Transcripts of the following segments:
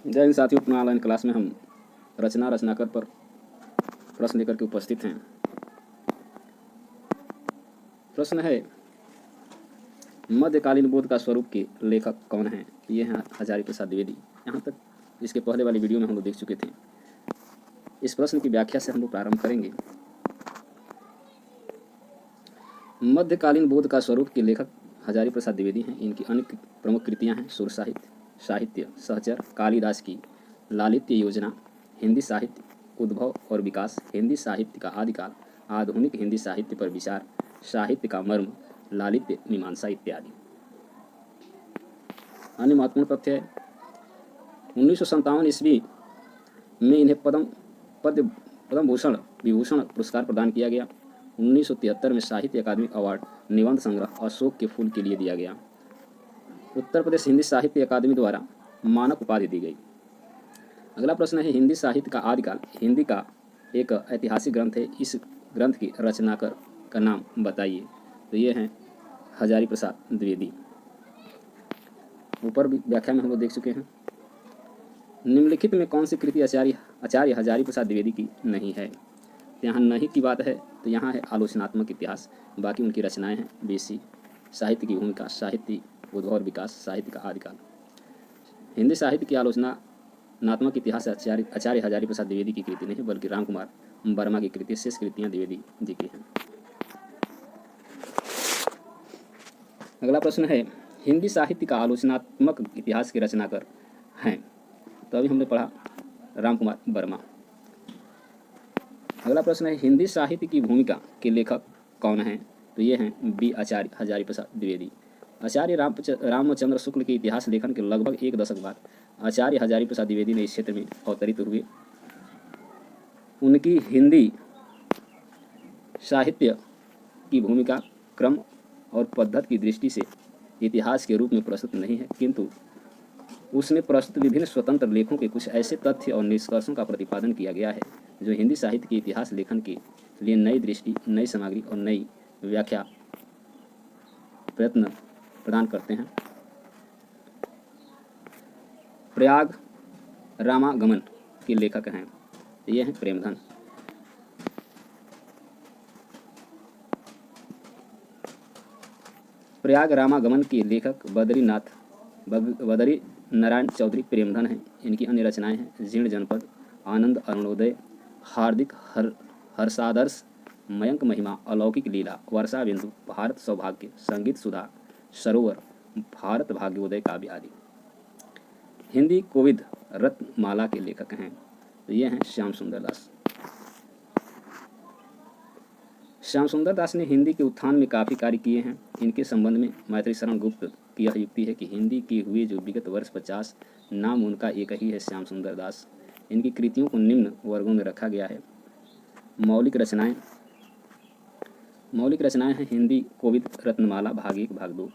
जय हिंद साथियों, अपना ऑनलाइन क्लास में हम रचनाकर पर प्रश्न लेकर के उपस्थित हैं। प्रश्न है, मध्यकालीन बोध का स्वरूप के लेखक कौन हैं? ये हैं हजारी प्रसाद द्विवेदी। यहाँ तक इसके पहले वाली वीडियो में हम लोग देख चुके थे। इस प्रश्न की व्याख्या से हम लोग प्रारंभ करेंगे। मध्यकालीन बोध का स्वरूप के लेखक हजारी प्रसाद द्विवेदी हैं। इनकी अन्य प्रमुख कृतियाँ हैं सुर साहित्य सहचर, कालिदास की लालित्य योजना, हिंदी साहित्य उद्भव और विकास, हिंदी साहित्य का आदिकाल, आधुनिक हिंदी साहित्य पर विचार, साहित्य का मर्म, लालित्य मीमांसा इत्यादि। अन्य महत्वपूर्ण तथ्य है, 1957 ईस्वी में इन्हें पद्म भूषण विभूषण पुरस्कार प्रदान किया गया। 1973 में साहित्य अकादमी अवार्ड निबंध संग्रह अशोक के फूल के लिए दिया गया। उत्तर प्रदेश हिंदी साहित्य अकादमी द्वारा मानक उपाधि दी गई। अगला प्रश्न है, हिंदी साहित्य का आदिकाल। हिंदी का एक ऐतिहासिक ग्रंथ है, इस ग्रंथ की रचनाकार का नाम बताइए। तो ये हैं हजारी प्रसाद द्विवेदी। ऊपर भी व्याख्या में हम लोग देख चुके हैं। निम्नलिखित में कौन सी कृति आचार्य हजारी प्रसाद द्विवेदी की नहीं है? यहाँ नहीं की बात है, तो यहाँ है आलोचनात्मक इतिहास। बाकी उनकी रचनाएं हैं बीसी, साहित्य की भूमिका, साहित्य उद्भव और विकास, साहित्य का आदिकाल। हिंदी साहित्य की आलोचनात्मक इतिहास आचार्य हजारी प्रसाद द्विवेदी की कृति नहीं, बल्कि रामकुमार वर्मा की कृति, शेष कृतियाँ द्विवेदी जी की हैं। अगला प्रश्न है, हिंदी साहित्य का आलोचनात्मक इतिहास के रचनाकार हैं? तो अभी हमने पढ़ा रामकुमार वर्मा। अगला प्रश्न है, हिंदी साहित्य की भूमिका के लेखक कौन हैं? तो ये हैं बी आचार्य हजारी प्रसाद द्विवेदी। आचार्य रामचंद्र शुक्ल के इतिहास लेखन के लगभग एक दशक बाद आचार्य हजारी प्रसाद द्विवेदी ने इस क्षेत्र में अवतरित हुए। उनकी हिंदी साहित्य की भूमिका क्रम और पद्धति की दृष्टि से इतिहास के रूप में प्रस्तुत नहीं है, किंतु उसमें प्रस्तुत विभिन्न स्वतंत्र लेखों के कुछ ऐसे तथ्य और निष्कर्षों का प्रतिपादन किया गया है जो हिंदी साहित्य के इतिहास लेखन के लिए नई दृष्टि, नई सामग्री और नई व्याख्या प्रयत्न प्रदान करते हैं। प्रयाग रामागमन के लेखक हैं, ये हैं प्रेमधन। प्रयाग रामागमन के लेखक बदरी नारायण चौधरी प्रेमधन हैं। इनकी अन्य रचनाएं हैं जीर्ण जनपद, आनंद अरुणोदय, हार्दिक हर्षादर्श, मयंक महिमा, अलौकिक लीला, वर्षा बिंदु, भारत सौभाग्य, संगीत सुधा, सरोवर, भारत भाग्योदय काव्य आदि। हिंदी कोविद रत्नमाला के लेखक हैं, तो ये हैं श्याम सुंदर दास। श्याम सुंदर दास ने हिंदी के उत्थान में काफ़ी कार्य किए हैं। इनके संबंध में मैत्री शरण गुप्त की यह युक्ति है कि हिंदी की हुई जो विगत वर्ष 50 नाम उनका एक ही है, श्याम सुंदर दास। इनकी कृतियों को निम्न वर्गों में रखा गया है। मौलिक रचनाएं हैं हिंदी कोविद रत्नमाला भाग 1 भाग 2,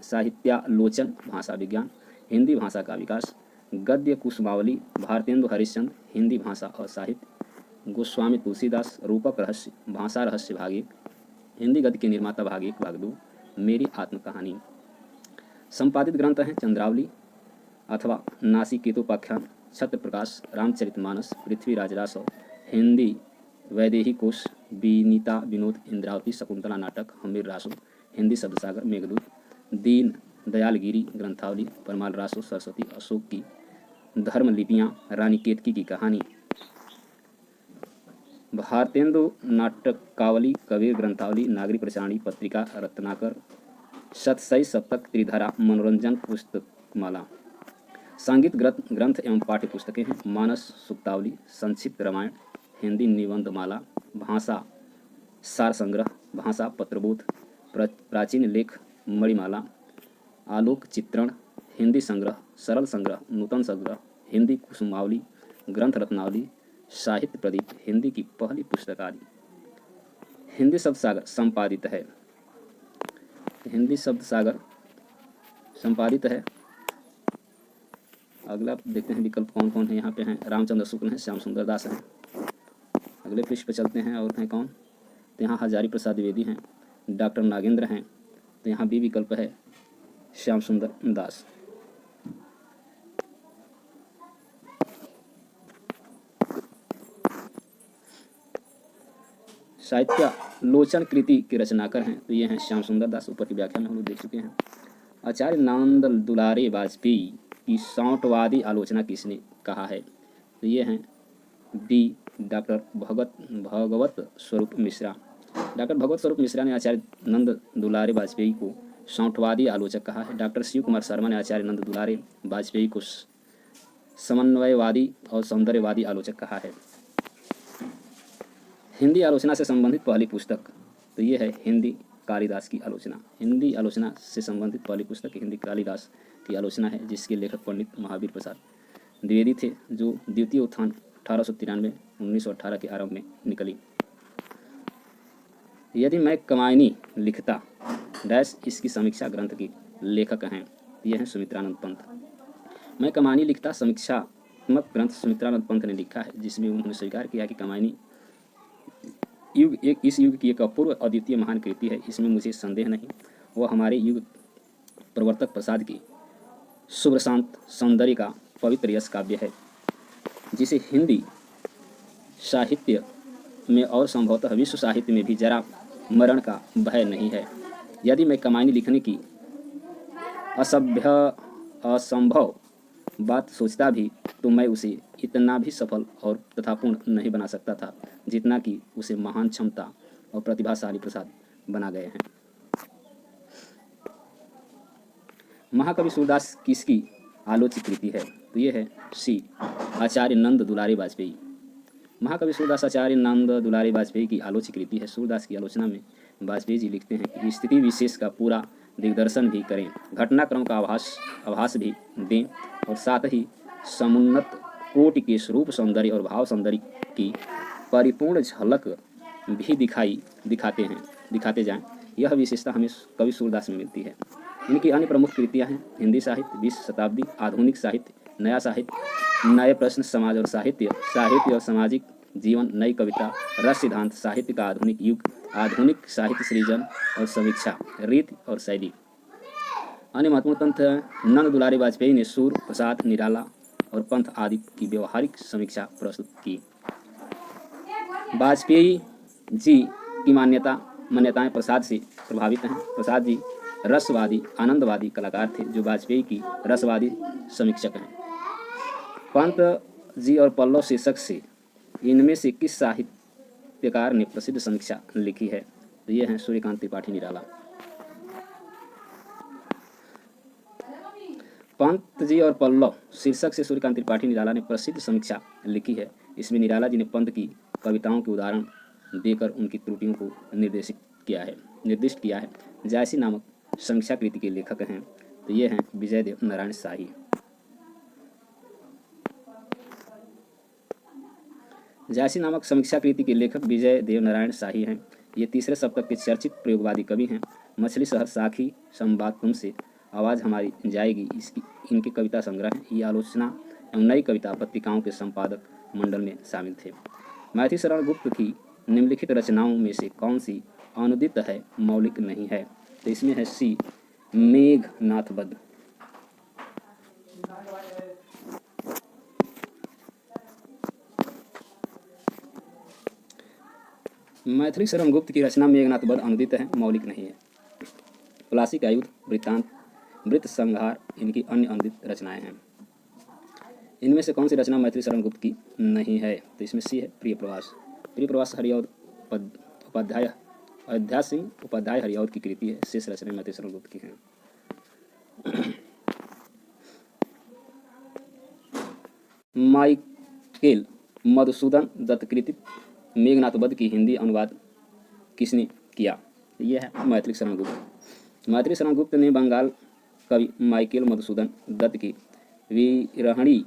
साहित्यालोचन भाषा विज्ञान, हिंदी भाषा का विकास, गद्य कुसुमावली, भारतेंदु हरिश्चंद्र, हिंदी भाषा और साहित्य, गोस्वामी तुलसीदास, रूपक रहस्य, भाषा रहस्य भाग 1, हिंदी गद्य के निर्माता भाग 1 भाग 2, मेरी आत्मकहानी। संपादित ग्रंथ हैं चंद्रावली अथवा नासिकेतोपाख्यान, छत्र प्रकाश, रामचरितमानस, पृथ्वीराज रासव, हिंदी वैदेही कोश, विनीता विनोद, इंद्रावती, शकुंतला नाटक, हमीर रासो, हिंदी शब्दसागर, मेघदूत, दीन दयाल गिरी ग्रंथावली, परमाल रासो, सरस्वती, अशोक की धर्म लिपियाँ, रानी केतकी की कहानी, भारतेंदु नाटकावली, कबीर ग्रंथावली, नागरी प्रचारणी पत्रिका, रत्नाकर, सतसई सप्तक, त्रिधारा, मनोरंजन पुस्तकमाला। संगीत ग्रंथ एवं पाठ्य पुस्तकें हैं मानस सुक्तावली, संक्षिप्त रामायण, हिंदी निबंधमाला, भाषा सार संग्रह, भाषा पत्रबोध, प्राचीन लेख मणिमाला, आलोक चित्रण, हिंदी संग्रह, सरल संग्रह, नूतन संग्रह, हिंदी कुसुमावली, ग्रंथ रत्नावली, साहित्य प्रदीप, हिंदी की पहली पुस्तक आदि। हिंदी शब्दसागर संपादित है। हिंदी शब्दसागर संपादित है। अगला देखते हैं विकल्प कौन कौन है। यहाँ पे हैं रामचंद्र शुक्ल हैं, श्याम सुंदर दास हैं। अगले पृष्ठ पे चलते हैं और हैं कौन, तो यहाँ हजारी प्रसाद द्विवेदी हैं, डॉक्टर नागेंद्र हैं। तो यहाँ बी विकल्प है श्याम सुंदर दास। साहित्यालोचन कृति के रचनाकार हैं तो ये हैं श्याम सुंदर दास। ऊपर की व्याख्या में हम लोग देख चुके हैं। आचार्य नंद दुलारे वाजपेयी की साम्यवादी आलोचना किसने कहा है तो ये हैं डी डॉक्टर भगवत स्वरूप मिश्रा। डॉक्टर भगवत स्वरूप मिश्रा ने आचार्य नंद दुलारे वाजपेयी को साम्यवादी आलोचक कहा है। डॉक्टर शिव कुमार शर्मा ने आचार्य नंद दुलारे वाजपेयी को समन्वयवादी और सौंदर्यवादी आलोचक कहा है। हिंदी आलोचना से संबंधित पहली पुस्तक तो ये है हिंदी कालिदास की आलोचना। हिंदी आलोचना से संबंधित पहली पुस्तक हिंदी कालिदास की आलोचना है, जिसके लेखक पंडित महावीर प्रसाद द्विवेदी थे, जो द्वितीय उत्थान 1893 1918 के आरंभ में निकली। यदि मैं कमायनी लिखता डैश इसकी समीक्षा ग्रंथ के लेखक हैं, ये हैं सुमित्रानंद पंत। मैं कमायनी लिखता समीक्षात्मक ग्रंथ सुमित्रानंद पंत ने लिखा है, जिसमें उन्होंने स्वीकार किया कि कमायनी इस युग की एक अपूर्व अद्वितीय महान कृति है। इसमें मुझे संदेह नहीं, वह हमारे युग प्रवर्तक प्रसाद की शुभ्र शांत सौंदर्य का पवित्र यश काव्य है, जिसे हिंदी साहित्य में और संभवतः विश्व साहित्य में भी जरा मरण का भय नहीं है। यदि मैं कमायनी लिखने की असंभव बात सोचता भी तो मैं उसे इतना भी सफल और तथा पूर्ण नहीं बना सकता था जितना कि उसे महान क्षमता और प्रतिभाशाली प्रसाद बना गए हैं। महाकवि सूरदास किसकी आलोचित कृति है तो ये है सी आचार्य नंद दुलारे वाजपेयी। महाकवि सूरदास आचार्य नंद दुलारे वाजपेयी की आलोचित कृति है। सूरदास की आलोचना में वाजपेयी जी लिखते हैं कि स्थिति विशेष का पूरा दिग्दर्शन भी करें, घटनाक्रम का आभास भी दें और साथ ही समुन्नत कोटि के स्वरूप सौंदर्य और भाव सौंदर्य की परिपूर्ण झलक भी दिखाते जाएं। यह विशेषता हमें कवि सूरदास में मिलती है। इनकी अन्य प्रमुख कृतियां हैं हिंदी साहित्य 20 शताब्दी, आधुनिक साहित्य, नया साहित्य, नए प्रश्न, समाज और साहित्य और सामाजिक जीवन, नई कविता, रस सिद्धांत, साहित्य का आधुनिक युग, आधुनिक साहित्य सृजन और समीक्षा, रीति और शैली। अन्य महत्वपूर्ण तंत्र नंद दुलारे वाजपेयी ने सुर, प्रसाद, निराला और पंथ आदि की व्यवहारिक समीक्षा प्रस्तुत की। वाजपेयी जी की मान्यताएं प्रसाद से प्रभावित हैं। प्रसाद जी रसवादी आनंदवादी कलाकार थे, जो वाजपेयी की रसवादी समीक्षक हैं। पंत जी और पल्लव शीर्षक से इनमें से किस साहित्यकार ने प्रसिद्ध समीक्षा लिखी है तो ये हैं सूर्यकांत त्रिपाठी निराला। पंत जी और पल्लव शीर्षक से सूर्यकांत त्रिपाठी निराला ने प्रसिद्ध समीक्षा लिखी है। इसमें निराला जी ने पंत की कविताओं के उदाहरण देकर उनकी त्रुटियों को निर्दिष्ट किया है। जायसी नामक समीक्षा कृति के लेखक हैं तो ये हैं विजय देव नारायण शाही। जायसी नामक समीक्षा कृति के लेखक विजय देव नारायण शाही हैं। ये तीसरे शतक के चर्चित प्रयोगवादी कवि हैं। मछली शहर, साखी, संवाद तुमसे, आवाज़ हमारी जाएगी इनके कविता संग्रह हैं। ये आलोचना एवं नई कविता पत्रिकाओं के संपादक मंडल में शामिल थे। मैथिली शरण गुप्त की निम्नलिखित रचनाओं में से कौन सी अनुदित है, मौलिक नहीं है तो इसमें है सी मेघनाथ वध। मैथिली शरण गुप्त की रचना मेघनाथ वध अनुदित है, मौलिक नहीं है। प्लासी का युद्ध, वृत्तांत, वृत्त संहार इनकी अन्य अनुदित रचनाएं हैं। इनमें से कौन सी रचना मैथिली शरण गुप्त की नहीं है तो इसमें सी है प्रिय प्रवास। प्रिय प्रवास हरिऔध उपाध्याय अयोध्या सिंह उपाध्याय हरिऔध की कृति है। शेष रचना मैथिली शरण गुप्त की हैं। माइकेल मधुसूदन दत्त कृति मेघनाथ वध की हिंदी अनुवाद किसने किया? यह है मैथिली शरण गुप्त। मैथिली शरण गुप्त ने बंगाल कवि माइकेल मधुसूदन दत्त की वीरहणी,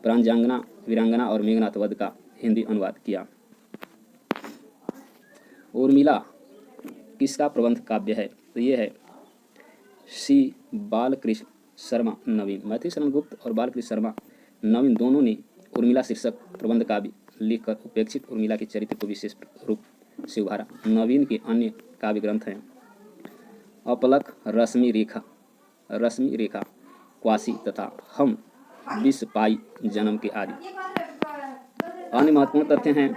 वीरांगना और मेघनाथ वध का हिंदी अनुवाद किया। उर्मिला किसका प्रबंध काव्य है तो ये है सी बालकृष्ण शर्मा नवीन। मैथिली शरण गुप्त और बालकृष्ण शर्मा नवीन दोनों ने उर्मिला शीर्षक प्रबंध काव्य लिखकर उपेक्षित उर्मिला के चरित्र को विशेष रूप से उभारा। नवीन के अन्य काव्य ग्रंथ हैं अपलक, रश्मि रेखा, क्वासी तथा हम विष पाई जन्म के आदि। अन्य महत्वपूर्ण तथ्य हैं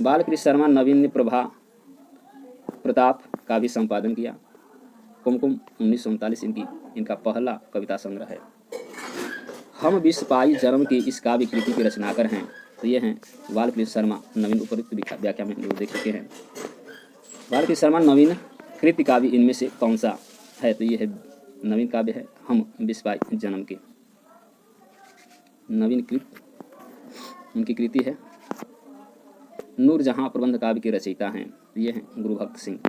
बालकृष्ण शर्मा नवीन ने प्रभा प्रताप का भी संपादन किया। कुमकुम 1939 इनका पहला कविता संग्रह है। हम विश्व पाई जन्म की इस काव्य कृति के रचनाकार हैं। तो ये हैं बालकृष्ण शर्मा नवीन। उपरोक्त व्याख्या में लोग देख चुके हैं। बालकृष्ण शर्मा नवीन कृति काव्य इनमें से कौन सा है? तो ये है नवीन काव्य है हम विश्व पाई जन्म के। नवीन कृत उनकी कृति है। नूरजहां प्रबंध काव्य के रचयिता हैं। ये हैं गुरुभक्त सिंह।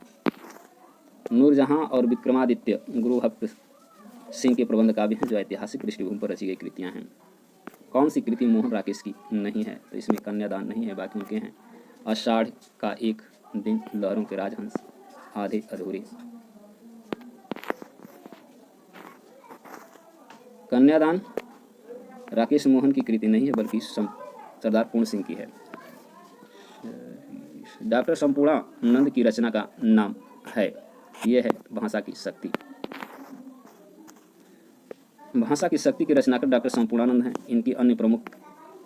नूरजहां और विक्रमादित्य गुरुभक्त सिंह के प्रबंध काव्य हैं जो ऐतिहासिक पृष्ठभूमि पर रची गई कृतियां हैं। कौन सी कृति मोहन राकेश की नहीं है? तो इसमें कन्यादान नहीं है, बाकी उनके हैं। आषाढ़ का एक दिन, लहरों के राजहंस, आधे अधूरे। कन्यादान राकेश मोहन की कृति नहीं है बल्कि सरदार पूर्ण सिंह की है। डॉक्टर संपूर्णानंद की रचना का नाम है, यह है भाषा की शक्ति। भाषा की शक्ति के रचनाकार डॉक्टर संपूर्णानंद हैं। इनकी अन्य प्रमुख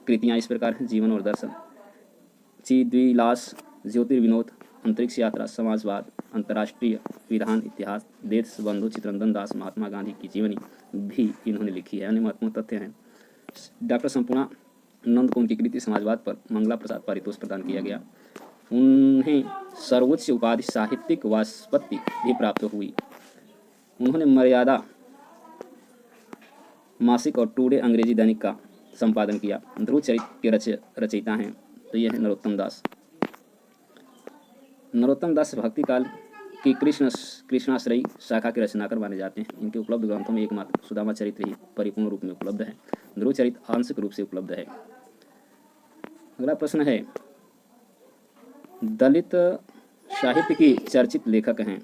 कृतियां इस प्रकार हैं: जीवन और दर्शन, चिद्विलास, ज्योतिर्विनोद, अंतरिक्ष यात्रा, समाजवाद, अंतर्राष्ट्रीय विधान, इतिहास, देशबंधु चित्रंजन दास, महात्मा गांधी की जीवनी भी इन्होंने लिखी है। अन्य महत्वपूर्ण तथ्य हैं: डॉक्टर संपूर्णानंद को उनकी कृति समाजवाद पर मंगला प्रसाद पारितोष प्रदान किया गया। उन्हें सर्वोच्च उपाधि साहित्यिक वाचस्पति भी प्राप्त हुई। उन्होंने मर्यादा मासिक और टुडे अंग्रेजी दैनिक का संपादन किया। ध्रुव चरित्र के रचयिता हैं। तो यह है नरोत्तम दास। नरोत्तम दास भक्ति काल की कृष्णाश्रयी शाखा के रचनाकार माने जाते हैं। इनके उपलब्ध ग्रंथों में एकमात्र सुदामा चरित्र ही परिपूर्ण रूप में उपलब्ध है। ध्रुव चरित्र आंशिक रूप से उपलब्ध है। अगला प्रश्न है, दलित साहित्य की चर्चित लेखक हैं।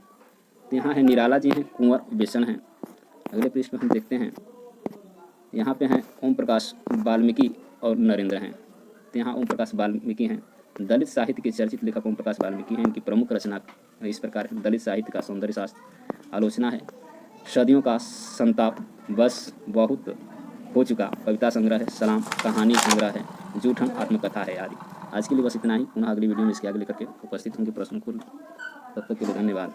तो यहाँ है निराला जी हैं, कुंवर बेसन हैं। अगले पृष्ठ में हम देखते हैं, यहाँ पे हैं ओम प्रकाश वाल्मीकि और नरेंद्र हैं। तो यहाँ ओम प्रकाश वाल्मीकि हैं। दलित साहित्य के चर्चित लेखक ओम प्रकाश वाल्मीकि हैं। इनकी प्रमुख रचना इस प्रकार है: दलित साहित्य का सौंदर्य शास्त्र, आलोचना है, सदियों का संताप, बस बहुत हो चुका, कविता संग्रह है, सलाम, कहानी संग्रह है, जूठन आत्मकथा है आदि। आज के लिए बस इतना ही। पुनः अगली वीडियो में इसके आगे लेकर के उपस्थित होंगे प्रश्न को। तब तक के लिए धन्यवाद।